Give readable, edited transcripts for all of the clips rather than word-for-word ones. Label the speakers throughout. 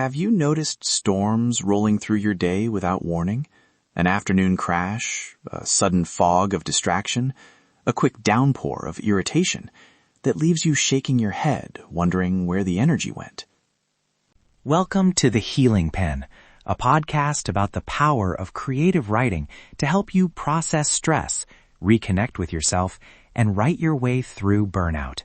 Speaker 1: Have you noticed storms rolling through your day without warning? An afternoon crash, a sudden fog of distraction, a quick downpour of irritation that leaves you shaking your head, wondering where the energy went.
Speaker 2: Welcome to The Healing Pen, a podcast about the power of creative writing to help you process stress, reconnect with yourself, and write your way through burnout.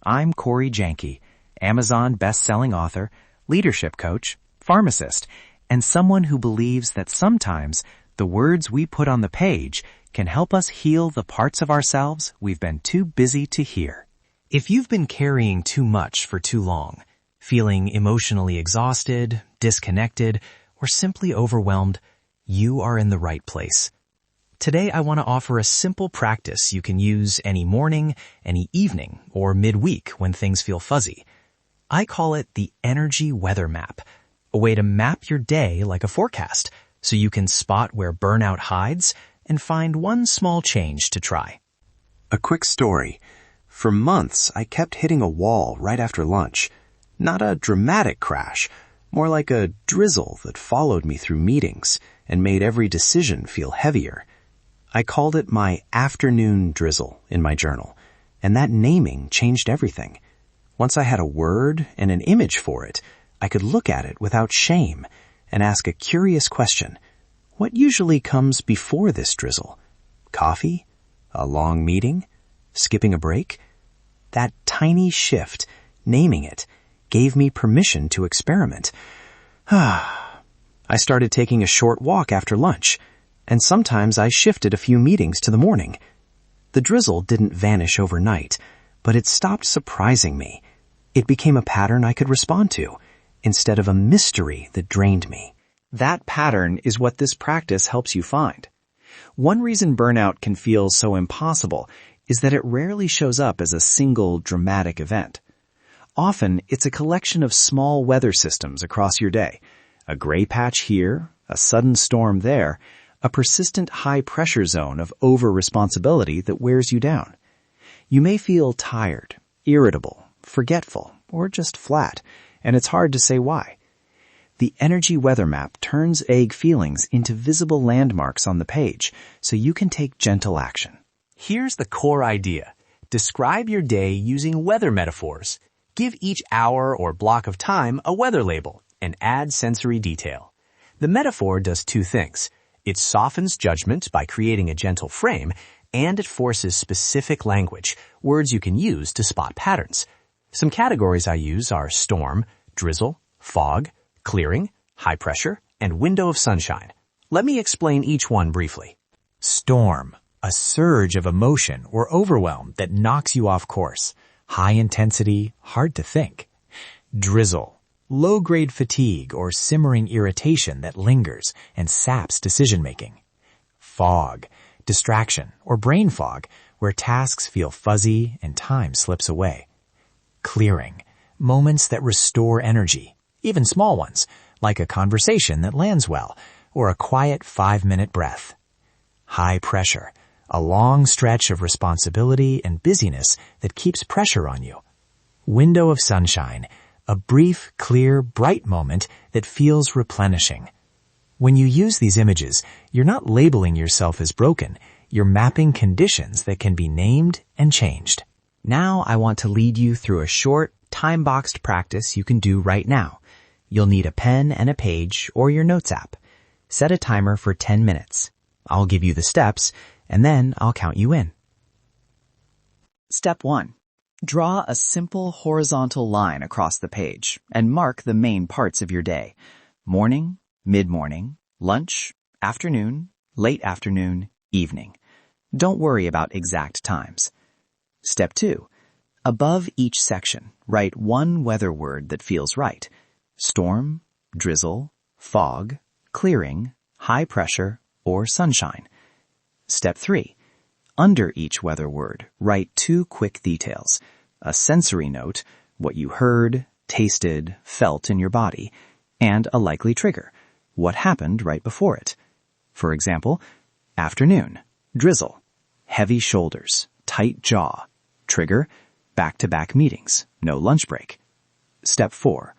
Speaker 2: I'm Corey Janke, Amazon best-selling author, leadership coach, pharmacist, and someone who believes that sometimes the words we put on the page can help us heal the parts of ourselves we've been too busy to hear. If you've been carrying too much for too long, feeling emotionally exhausted, disconnected, or simply overwhelmed, you are in the right place. Today I want to offer a simple practice you can use any morning, any evening, or midweek when things feel fuzzy. I call it the energy weather map, a way to map your day like a forecast so you can spot where burnout hides and find one small change to try.
Speaker 1: A quick story. For months, I kept hitting a wall right after lunch. Not a dramatic crash, more like a drizzle that followed me through meetings and made every decision feel heavier. I called it my afternoon drizzle in my journal, and that naming changed everything. Once I had a word and an image for it, I could look at it without shame and ask a curious question. What usually comes before this drizzle? Coffee? A long meeting? Skipping a break? That tiny shift, naming it, gave me permission to experiment. I started taking a short walk after lunch, and sometimes I shifted a few meetings to the morning. The drizzle didn't vanish overnight, but it stopped surprising me. It became a pattern I could respond to, instead of a mystery that drained me.
Speaker 2: That pattern is what this practice helps you find. One reason burnout can feel so impossible is that it rarely shows up as a single dramatic event. Often, it's a collection of small weather systems across your day. A gray patch here, a sudden storm there, a persistent high-pressure zone of over-responsibility that wears you down. You may feel tired, irritable, forgetful, or just flat, and it's hard to say why. The energy weather map turns vague feelings into visible landmarks on the page so you can take gentle action. Here's the core idea. Describe your day using weather metaphors. Give each hour or block of time a weather label and add sensory detail. The metaphor does two things. It softens judgment by creating a gentle frame, and it forces specific language, words you can use to spot patterns. Some categories I use are storm, drizzle, fog, clearing, high pressure, and window of sunshine. Let me explain each one briefly. Storm, a surge of emotion or overwhelm that knocks you off course. High intensity, hard to think. Drizzle, low-grade fatigue or simmering irritation that lingers and saps decision-making. Fog, distraction or brain fog where tasks feel fuzzy and time slips away. Clearing, moments that restore energy, even small ones, like a conversation that lands well or a quiet 5-minute breath. High pressure, a long stretch of responsibility and busyness that keeps pressure on you. Window of sunshine, a brief, clear, bright moment that feels replenishing. When you use these images, you're not labeling yourself as broken. You're mapping conditions that can be named and changed. Now I want to lead you through a short, time-boxed practice you can do right now. You'll need a pen and a page or your notes app. Set a timer for 10 minutes. I'll give you the steps, and then I'll count you in. Step 1. Draw a simple horizontal line across the page and mark the main parts of your day. Morning, mid-morning, lunch, afternoon, late afternoon, evening. Don't worry about exact times. Step 2. Above each section, write one weather word that feels right. Storm, drizzle, fog, clearing, high pressure, or sunshine. Step 3. Under each weather word, write 2 quick details. A sensory note, what you heard, tasted, felt in your body, and a likely trigger, what happened right before it. For example, afternoon, drizzle, heavy shoulders, tight jaw, trigger, back-to-back meetings, no lunch break. Step 4.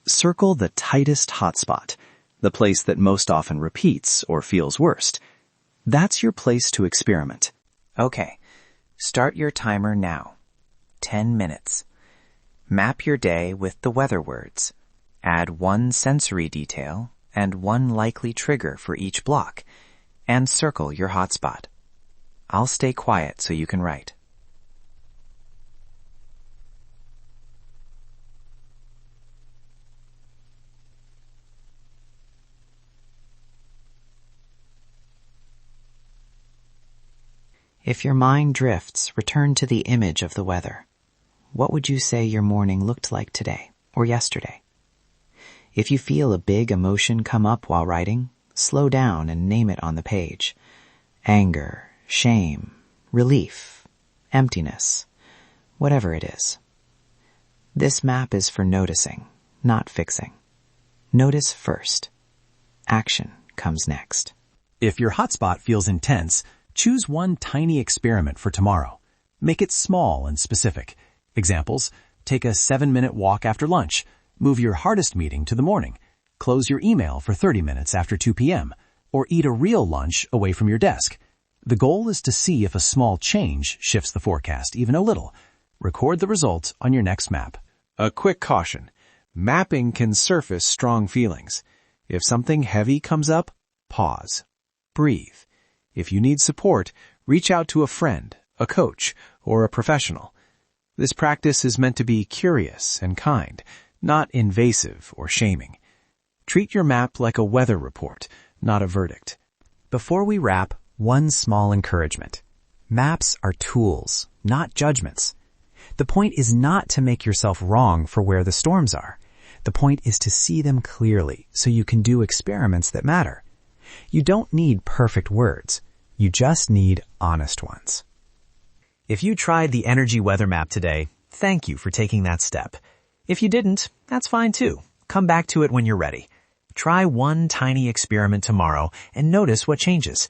Speaker 2: Circle the tightest hotspot, the place that most often repeats or feels worst. That's your place to experiment.
Speaker 3: Okay, start your timer now. 10 minutes. Map your day with the weather words. Add one sensory detail and one likely trigger for each block, and circle your hotspot. I'll stay quiet so you can write. If your mind drifts, return to the image of the weather. What would you say your morning looked like today or yesterday? If you feel a big emotion come up while writing, slow down and name it on the page. Anger, shame, relief, emptiness, whatever it is. This map is for noticing, not fixing. Notice first. Action comes next.
Speaker 1: If your hotspot feels intense, choose one tiny experiment for tomorrow. Make it small and specific. Examples: take a 7-minute walk after lunch, move your hardest meeting to the morning, close your email for 30 minutes after 2 p.m., or eat a real lunch away from your desk. The goal is to see if a small change shifts the forecast even a little. Record the result on your next map.
Speaker 2: A quick caution. Mapping can surface strong feelings. If something heavy comes up, pause. Breathe. If you need support, reach out to a friend, a coach, or a professional. This practice is meant to be curious and kind, not invasive or shaming. Treat your map like a weather report, not a verdict.
Speaker 1: Before we wrap, one small encouragement. Maps are tools, not judgments. The point is not to make yourself wrong for where the storms are. The point is to see them clearly so you can do experiments that matter. You don't need perfect words. You just need honest ones. If you tried the energy weather map today, thank you for taking that step. If you didn't, that's fine too. Come back to it when you're ready. Try one tiny experiment tomorrow and notice what changes.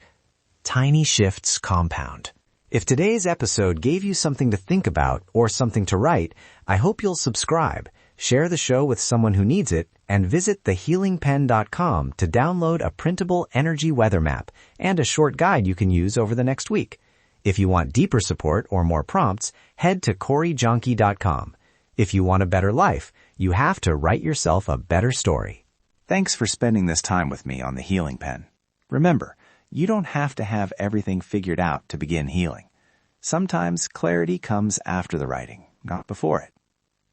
Speaker 1: Tiny shifts compound. If today's episode gave you something to think about or something to write, I hope you'll subscribe, share the show with someone who needs it, and visit thehealingpen.com to download a printable energy weather map and a short guide you can use over the next week. If you want deeper support or more prompts, head to CoreyJonkey.com. If you want a better life, you have to write yourself a better story. Thanks for spending this time with me on The Healing Pen. Remember, you don't have to have everything figured out to begin healing. Sometimes clarity comes after the writing, not before it.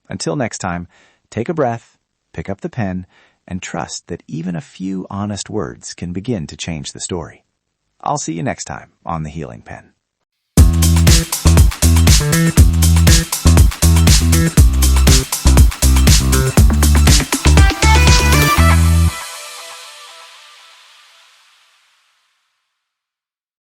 Speaker 1: Until next time, take a breath, pick up the pen, and trust that even a few honest words can begin to change the story. I'll see you next time on The Healing Pen.